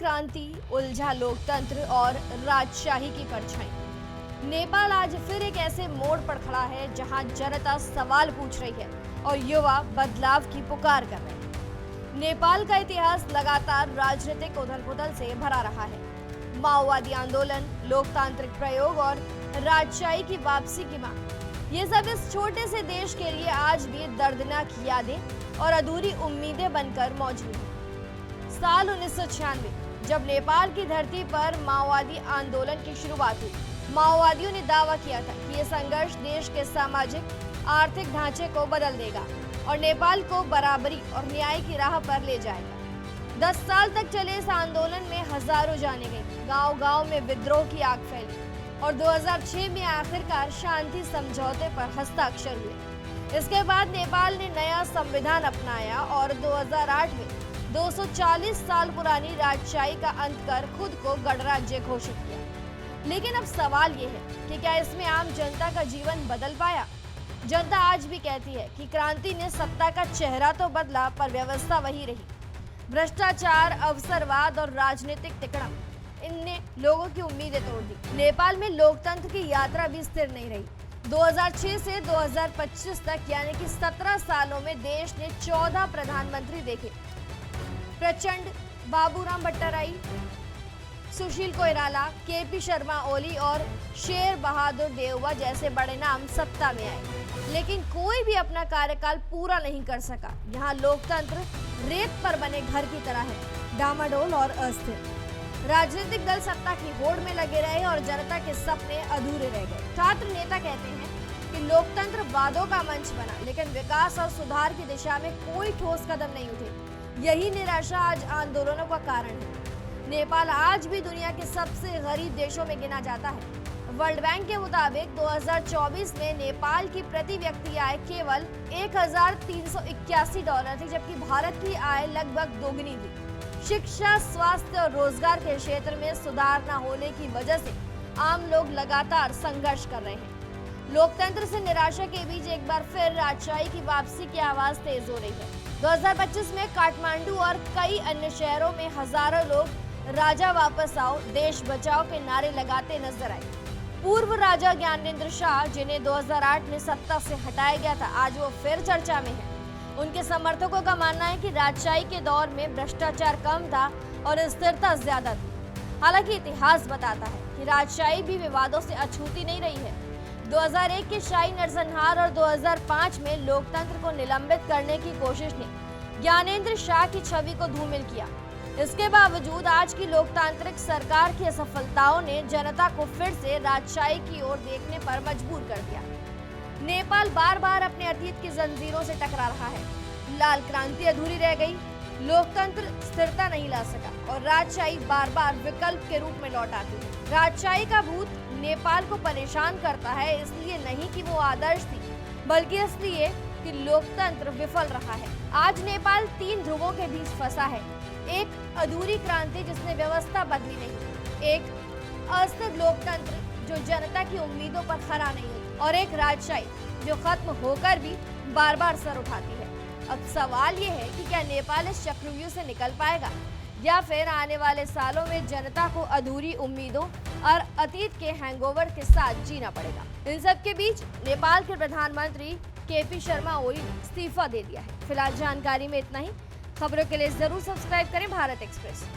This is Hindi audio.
क्रांति, उलझा लोकतंत्र और राजशाही की परछाई। नेपाल आज फिर एक ऐसे मोड़ पर खड़ा है जहां जनता सवाल पूछ रही है और युवा बदलाव की पुकार कर रहे हैं। नेपाल का इतिहास लगातार राजनीतिक उथल-पुथल से भरा रहा है। माओवादी आंदोलन, लोकतांत्रिक प्रयोग और राजशाही की वापसी की मांग, ये सब इस छोटे से देश के लिए आज भी दर्दनाक यादें और अधूरी उम्मीदें बनकर मौजूद हैं। साल 1996 जब नेपाल की धरती पर माओवादी आंदोलन की शुरुआत हुई, माओवादियों ने दावा किया था कि ये संघर्ष देश के सामाजिक आर्थिक ढांचे को बदल देगा और नेपाल को बराबरी और न्याय की राह पर ले जाएगा। 10 साल तक चले इस आंदोलन में हजारों जाने गई, गांव-गांव में विद्रोह की आग फैली और 2006 में आखिरकार शांति समझौते पर हस्ताक्षर हुए। इसके बाद नेपाल ने नया संविधान अपनाया और 2008 में 240 साल पुरानी राजशाही का अंत कर खुद को गणराज्य घोषित किया। लेकिन अब सवाल ये है कि क्या इसमें आम जनता का जीवन बदल पाया? जनता आज भी कहती है कि क्रांति ने सत्ता का चेहरा तो बदला पर व्यवस्था वही रही। भ्रष्टाचार, अवसरवाद और राजनीतिक तिकड़म, इनने लोगों की उम्मीदें तोड़ दी। नेपाल में लोकतंत्र की यात्रा भी स्थिर नहीं रही। 2006 से 2025 तक यानी कि 17 सालों में देश ने 14 प्रधानमंत्री देखे। प्रचंड, बाबूराम भट्टाराई, सुशील कोइराला, केपी शर्मा ओली और शेर बहादुर देउवा जैसे बड़े नाम सत्ता में आए, लेकिन कोई भी अपना कार्यकाल पूरा नहीं कर सका। यहाँ लोकतंत्र रेत पर बने घर की तरह है, डामाडोल और अस्थिर। राजनीतिक दल सत्ता की होड़ में लगे रहे और जनता के सपने अधूरे रह गए। छात्र नेता कहते हैं कि लोकतंत्र वादों का मंच बना, लेकिन विकास और सुधार की दिशा में कोई ठोस कदम नहीं उठे। यही निराशा आज आंदोलनों का कारण है। नेपाल आज भी दुनिया के सबसे गरीब देशों में गिना जाता है। वर्ल्ड बैंक के मुताबिक 2024 में नेपाल की प्रति व्यक्ति आय केवल $1,381 थी, जबकि भारत की आय लगभग दोगुनी थी। शिक्षा, स्वास्थ्य और रोजगार के क्षेत्र में सुधार न होने की वजह से आम लोग लगातार संघर्ष कर रहे हैं। लोकतंत्र से निराशा के बीच एक बार फिर राजशाही की वापसी की आवाज तेज हो रही है। 2025 में काठमांडू और कई अन्य शहरों में हजारों लोग राजा वापस आओ, देश बचाओ के नारे लगाते नजर आए। पूर्व राजा ज्ञानेंद्र शाह, जिन्हें 2008 में सत्ता से हटाया गया था, आज वो फिर चर्चा में है। उनके समर्थकों का मानना है कि राजशाही के दौर में भ्रष्टाचार कम था और स्थिरता ज्यादा थी। हालांकि इतिहास बताता है कि राजशाही भी विवादों से अछूती नहीं रही है। 2001 के शाही नरसंहार और 2005 में लोकतंत्र को निलंबित करने की कोशिश ने ज्ञानेंद्र शाह की छवि को धूमिल किया। इसके बावजूद आज की लोकतांत्रिक सरकार की असफलताओं ने जनता को फिर से राजशाही की ओर देखने पर मजबूर कर दिया। नेपाल बार बार अपने अतीत की जंजीरों से टकरा रहा है। लाल क्रांति अधूरी रह गई, लोकतंत्र स्थिरता नहीं ला सका और राजशाही बार बार विकल्प के रूप में लौट आती है। राजशाही का भूत नेपाल को परेशान करता है, इसलिए नहीं कि वो आदर्श थी, बल्कि इसलिए कि लोकतंत्र विफल रहा है। आज नेपाल 3 ध्रुवों के बीच फंसा है। एक अधूरी क्रांति जिसने व्यवस्था बदली नहीं, एक अस्थिर लोकतंत्र जो जनता की उम्मीदों पर खरा नहीं होती, और एक राजशाही जो खत्म होकर भी बार बार सर उठाती है। अब सवाल ये है कि क्या नेपाल इस चक्रव्यूह से निकल पाएगा या फिर आने वाले सालों में जनता को अधूरी उम्मीदों और अतीत के हैंगओवर के साथ जीना पड़ेगा। इन सब के बीच नेपाल के प्रधानमंत्री केपी शर्मा ओली ने इस्तीफा दे दिया है। फिलहाल जानकारी में इतना ही। खबरों के लिए जरूर सब्सक्राइब करें भारत एक्सप्रेस।